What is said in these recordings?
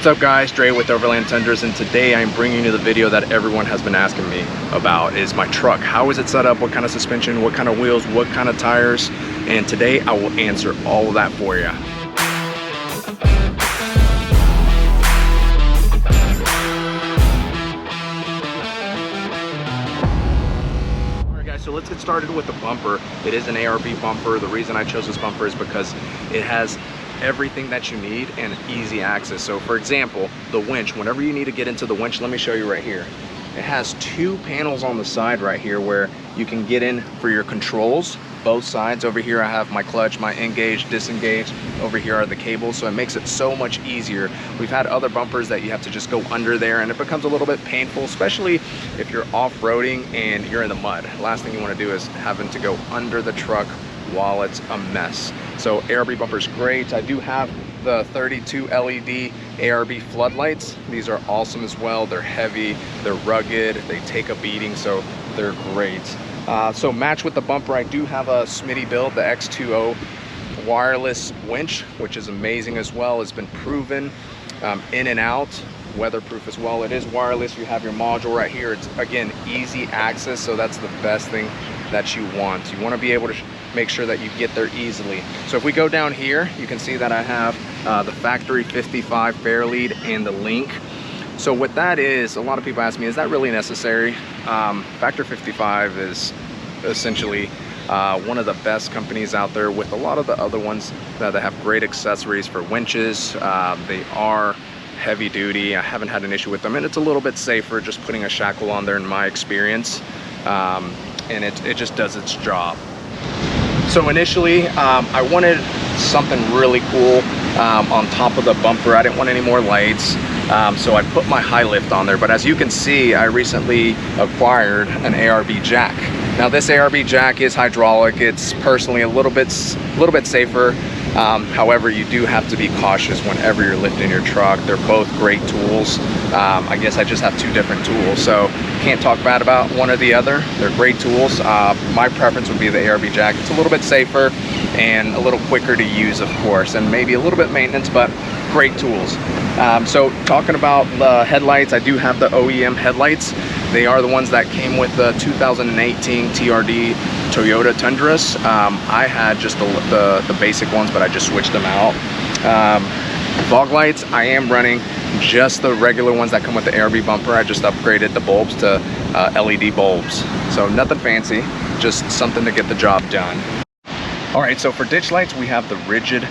What's up guys, Dre with Overland Tundras, and today I'm bringing you the video that everyone has been asking me about is my truck. How is it set up, what kind of suspension, what kind of wheels, what kind of tires, and today I will answer all of that for you. Alright guys, so let's get started with the bumper. It is an ARB bumper. The reason I chose this bumper is because it has everything that you need and easy access. So for example, the winch, whenever you need to get into the winch, let me show you right here. It has two panels on the side right here where you can get in for your controls, both sides. Over here I have my clutch, my engage, disengage. Over here are the cables, so it makes it so much easier. We've had other bumpers that you have to just go under there and it becomes a little bit painful, especially if you're off-roading and you're in the mud. Last thing you want to do is having to go under the truck while it's a mess. So ARB bumper's great. I do have the 32 LED ARB floodlights. These are awesome as well. They're heavy, they're rugged, they take a beating, so they're great. So match with the bumper, I do have a Smitty build, the X2O wireless winch, which is amazing as well. It's been proven in and out, weatherproof as well. It is wireless. You have your module right here. It's again easy access, so that's the best thing that you want. You want to be able to make sure that you get there easily. So if we go down here, you can see that I have the factory 55 fair lead and the link. So what that is, a lot of people ask me, is that really necessary? Factor 55 is essentially one of the best companies out there, with a lot of the other ones that have great accessories for winches. They are heavy duty. I haven't had an issue with them, and it's a little bit safer just putting a shackle on there in my experience. And it just does its job. So initially I wanted something really cool on top of the bumper. I didn't want any more lights, so I put my high lift on there. But as you can see, I recently acquired an ARB jack. Now this ARB jack is hydraulic. It's personally a little bit safer. However, you do have to be cautious whenever you're lifting your truck. They're both great tools. I guess I just have two different tools, so can't talk bad about one or the other. They're great tools. My preference would be the ARB jack. It's a little bit safer and a little quicker to use, of course, and maybe a little bit maintenance, but great tools. So talking about the headlights, I do have the OEM headlights. They are the ones that came with the 2018 TRD Toyota Tundras. I had just the basic ones, but I just switched them out. Fog lights, I am running just the regular ones that come with the ARB bumper. I just upgraded the bulbs to LED bulbs. So nothing fancy, just something to get the job done. All right, so for ditch lights, we have the Rigid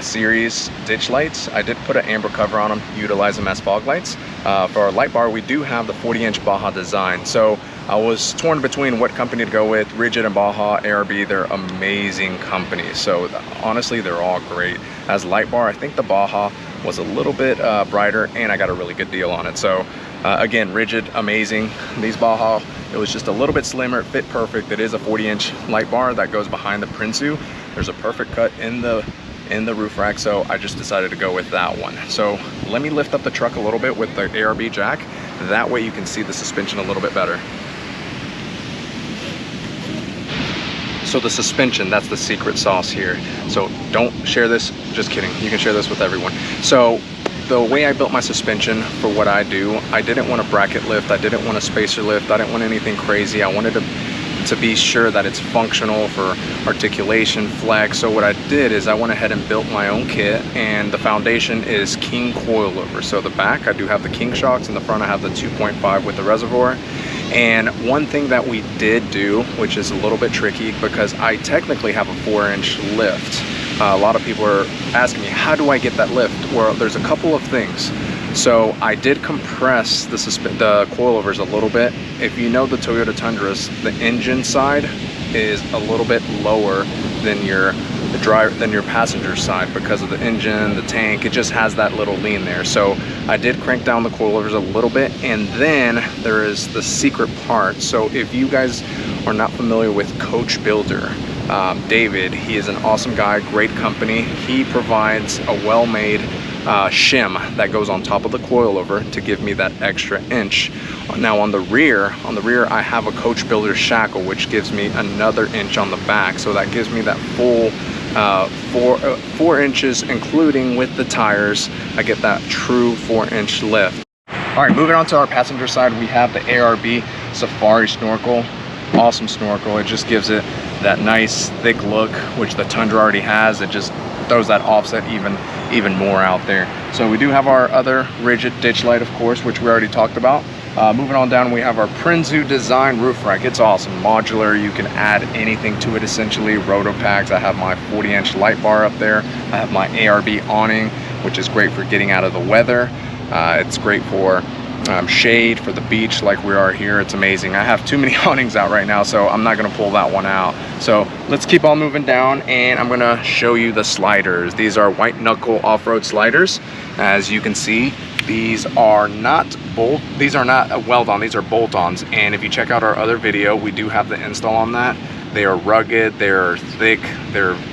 series ditch lights. I did put an amber cover on them, utilize them as fog lights. For our light bar, we do have the 40-inch Baja design. So I was torn between what company to go with, Rigid and Baja. ARB, they're amazing companies. So honestly, they're all great. As light bar, I think the Baja was a little bit brighter, and I got a really good deal on it. So again, Rigid, amazing. These Baja, it was just a little bit slimmer, it fit perfect. It is a 40-inch light bar that goes behind the Prinsu. There's a perfect cut in the roof rack, so I just decided to go with that one. So let me lift up the truck a little bit with the ARB jack. That way you can see the suspension a little bit better. So the suspension, that's the secret sauce here. So don't share this, just kidding. You can share this with everyone. So the way I built my suspension for what I do, I didn't want a bracket lift. I didn't want a spacer lift. I didn't want anything crazy. I wanted to be sure that it's functional for articulation, flex. So what I did is I went ahead and built my own kit, and the foundation is King coilover. So the back, I do have the King shocks. In the front, I have the 2.5 with the reservoir. And one thing that we did do, which is a little bit tricky because I technically have a 4-inch lift. A lot of people are asking me, how do I get that lift? Well, there's a couple of things. So I did compress the coilovers a little bit. If you know the Toyota Tundras, the engine side is a little bit lower than your passenger side because of the engine, the tank. It just has that little lean there. So I did crank down the coilovers a little bit, and then there is the secret part. So if you guys are not familiar with Coach Builder, David, he is an awesome guy, great company. He provides a well-made shim that goes on top of the coilover to give me that extra inch. Now on the rear I have a Coach Builder shackle, which gives me another inch on the back, so that gives me that full 4 inches, including with the tires. I get that true 4-inch lift. All right, moving on to our passenger side, we have the ARB Safari Snorkel. Awesome snorkel. It just gives it that nice thick look, which the Tundra already has. It just throws that offset even more out there. So we do have our other rigid ditch light, of course, which we already talked about. Moving on down, we have our Prinzu design roof rack. It's awesome, modular. You can add anything to it essentially. Roto packs. I have my 40-inch light bar up there. I have my ARB awning, which is great for getting out of the weather. It's great for shade for the beach like we are here. It's amazing. I have too many awnings out right now, so I'm not gonna pull that one out. So let's keep on moving down, and I'm gonna show you the sliders. These are white knuckle off-road sliders. As you can see, these are not weld-on, these are bolt-ons. And if you check out our other video, we do have the install on that. They are rugged, they're thick,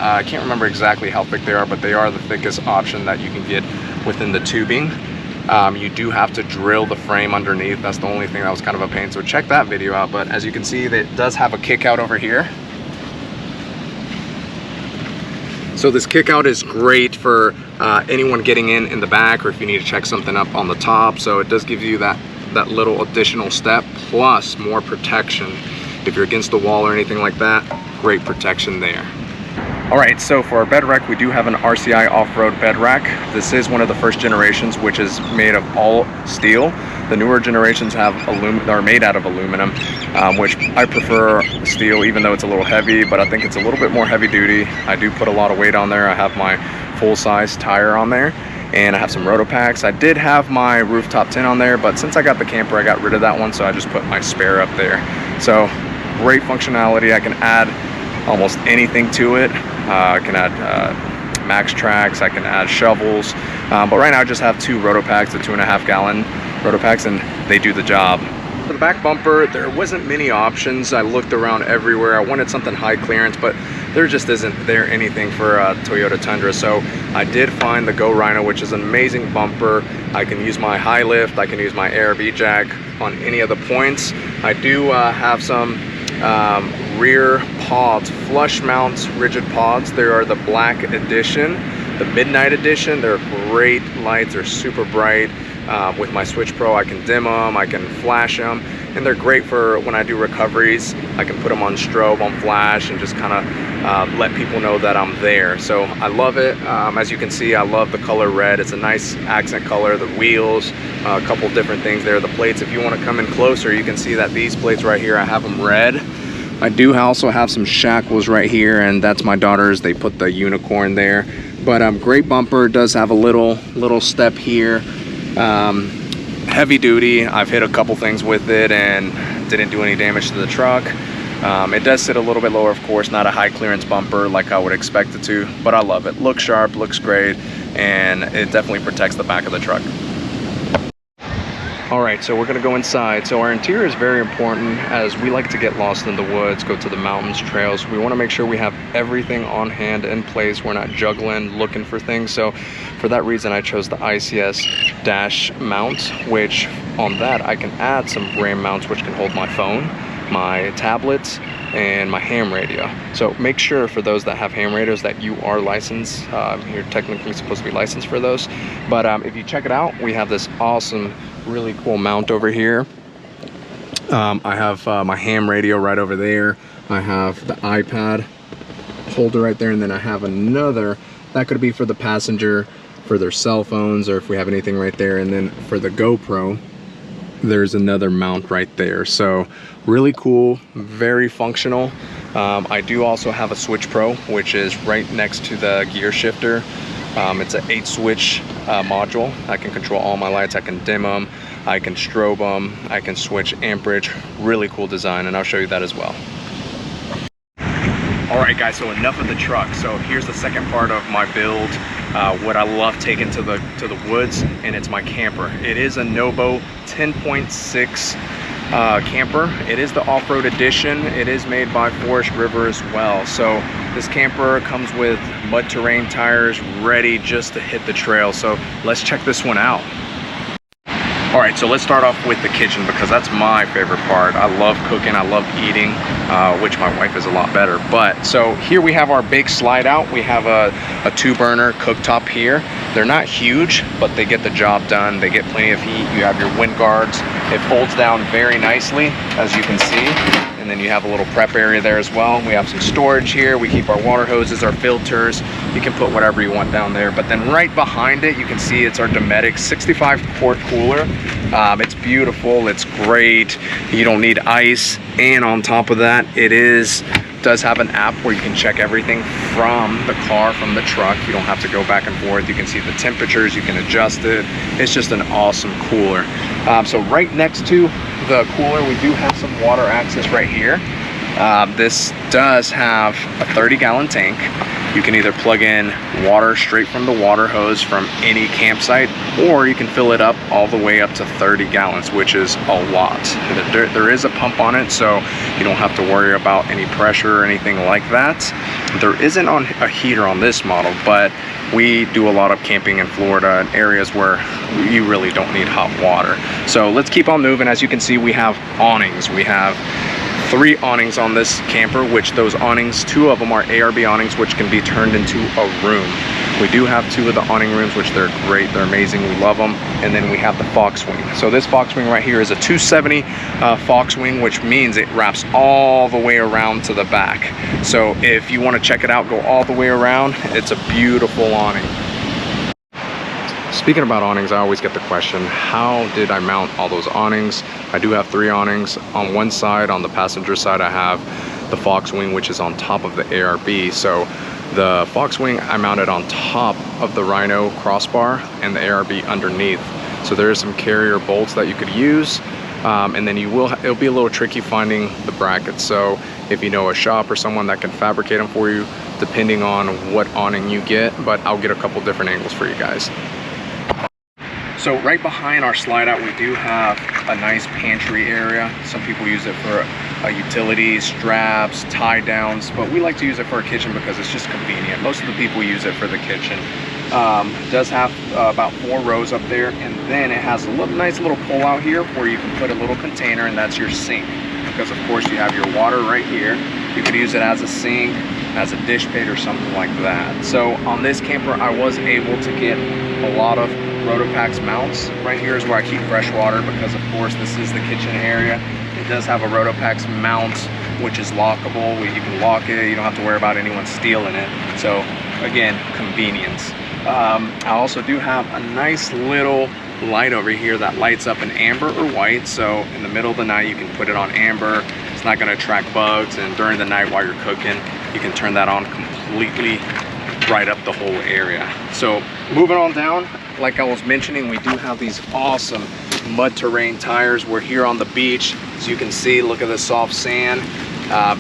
I can't remember exactly how thick they are, but they are the thickest option that you can get within the tubing. You do have to drill the frame underneath. That's the only thing that was kind of a pain, so check that video out. But as you can see, it does have a kick out over here. So this kick out is great for anyone getting in the back, or if you need to check something up on the top. So it does give you that little additional step, plus more protection. If you're against the wall or anything like that, great protection there. All right, so for our bed rack, we do have an RCI off-road bed rack. This is one of the first generations, which is made of all steel. The newer generations are made out of aluminum, which I prefer steel, even though it's a little heavy, but I think it's a little bit more heavy duty. I do put a lot of weight on there. I have my full-size tire on there, and I have some roto packs. I did have my rooftop tin on there, but since I got the camper, I got rid of that one, so I just put my spare up there. So great functionality. I can add almost anything to it. I can add max tracks, I can add shovels, but right now I just have 2 roto packs, the 2.5 gallon roto packs, and they do the job. For the back bumper, there wasn't many options. I looked around everywhere. I wanted something high clearance, but there just isn't anything for a Toyota Tundra. So I did find the Go Rhino, which is an amazing bumper. I can use my high lift, I can use my ARB jack on any of the points. I do have some rear pods, flush mount rigid pods. There are the black edition, the midnight edition. They're great lights, they're super bright. With my Switch Pro, I can dim them, I can flash them, and they're great for when I do recoveries. I can put them on strobe, on flash, and just kind of let people know that I'm there. So I love it. As you can see, I love the color red. It's a nice accent color. The wheels, a couple different things there. The plates, if you want to come in closer, you can see that these plates right here, I have them red. I do also have some shackles right here, and that's my daughter's. They put the unicorn there. But great bumper. It does have a little step here. Heavy duty. I've hit a couple things with it and didn't do any damage to the truck. It does sit a little bit lower, of course, not a high clearance bumper like I would expect it to, but I love it. Looks sharp, looks great, and it definitely protects the back of the truck. All right, so we're gonna go inside. So our interior is very important, as we like to get lost in the woods, go to the mountains, trails. We wanna make sure we have everything on hand in place. We're not juggling, looking for things. So for that reason, I chose the ICS dash mount, which on that, I can add some RAM mounts, which can hold my phone, my tablets, and my ham radio. So make sure for those that have ham radios that you are licensed. You're technically supposed to be licensed for those. But if you check it out, we have this awesome, really cool mount over here. I have my ham radio right over there. I have the iPad holder right there, and then I have another that could be for the passenger, for their cell phones, or if we have anything right there. And then for the GoPro, there's another mount right there. So really cool, very functional. I do also have a Switch Pro, which is right next to the gear shifter. It's an 8-switch module. I can control all my lights. I can dim them, I can strobe them, I can switch amperage. Really cool design, and I'll show you that as well. All right, guys, so enough of the truck. So here's the second part of my build. What I love taking to the woods, and it's my camper. It is a NOBO 10.6 camper. It is the off-road edition. It is made by Forest River as well. So this camper comes with mud terrain tires ready just to hit the trail. So let's check this one out. All right, so let's start off with the kitchen because that's my favorite part. I love cooking, I love eating, which my wife is a lot better. But so here we have our big slide out. We have a 2-burner cooktop here. They're not huge, but they get the job done. They get plenty of heat. You have your wind guards. It folds down very nicely, as you can see. And then you have a little prep area there as well. We have some storage here. We keep our water hoses, our filters. You can put whatever you want down there. But then right behind it, you can see it's our Dometic 65 quart cooler. It's beautiful, it's great. You don't need ice. And on top of that, it does have an app where you can check everything from the car, from the truck. You don't have to go back and forth. You can see the temperatures, you can adjust it. It's just an awesome cooler. So right next to the cooler, we do have some water access right here. This does have a 30-gallon tank. You can either plug in water straight from the water hose from any campsite, or you can fill it up all the way up to 30 gallons, which is a lot. There is a pump on it, so you don't have to worry about any pressure or anything like that. There isn't a heater on this model, but we do a lot of camping in Florida in areas where you really don't need hot water. So let's keep on moving. As you can see, we have awnings. We have 3 awnings on this camper, which those awnings, 2 of them are ARB awnings, which can be turned into a room. We do have 2 of the awning rooms, which they're great, they're amazing, we love them. And then we have the Fox Wing. So this Fox Wing right here is a 270 Fox Wing, which means it wraps all the way around to the back. So if you want to check it out, go all the way around. It's a beautiful awning. Speaking about awnings, I always get the question, how did I mount all those awnings? I do have 3 awnings. On one side, on the passenger side, I have the Fox Wing, which is on top of the ARB. So the Fox Wing I mounted on top of the Rhino crossbar and the ARB underneath. So there is some carrier bolts that you could use. And then it'll be a little tricky finding the brackets. So if you know a shop or someone that can fabricate them for you, depending on what awning you get, but I'll get a couple different angles for you guys. So right behind our slide out, we do have a nice pantry area. Some people use it for utilities, straps, tie downs, but we like to use it for a kitchen because it's just convenient. Most of the people use it for the kitchen. It does have about 4 rows up there, and then it has a nice little pull out here where you can put a little container, and that's your sink. Because of course you have your water right here. You could use it as a sink, as a dish pit, or something like that. So on this camper, I was able to get a lot of Rotopax mounts. Right here is where I keep fresh water because of course this is the kitchen area. It does have a Rotopax mount, which is lockable. You can lock it, you don't have to worry about anyone stealing it. So again, convenience. I also do have a nice little light over here that lights up in amber or white. So in the middle of the night, you can put it on amber. It's not gonna attract bugs. And during the night while you're cooking, you can turn that on completely, right up the whole area. So moving on down, like I was mentioning, we do have these awesome mud terrain tires. We're here on the beach, as you can see. Look at the soft sand.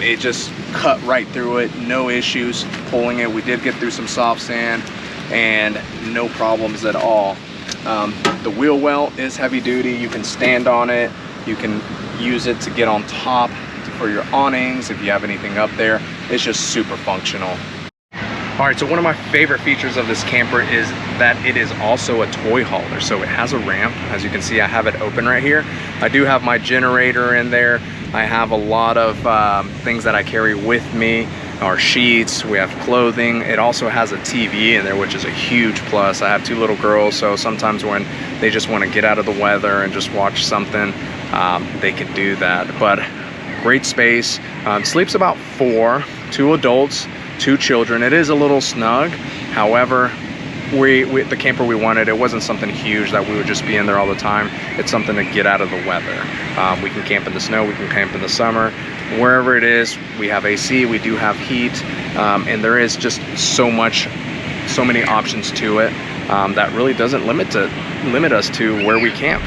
It just cut right through it, no issues pulling it. We did get through some soft sand and no problems at all. The wheel well is heavy duty. You can stand on it, you can use it to get on top for your awnings if you have anything up there. It's just super functional. All right, so one of my favorite features of this camper is that it is also a toy hauler. So it has a ramp. As you can see, I have it open right here. I do have my generator in there. I have a lot of things that I carry with me. Our sheets, we have clothing. It also has a TV in there, which is a huge plus. I have 2 little girls, so sometimes when they just want to get out of the weather and just watch something, they can do that. But great space. Sleeps about 4, 2 adults, 2 children. It is a little snug. However, the camper we wanted, it wasn't something huge that we would just be in there all the time. It's something to get out of the weather. We can camp in the snow, we can camp in the summer. Wherever it is, we have AC, we do have heat, and there is just so many options to it that really doesn't limit us to where we camp.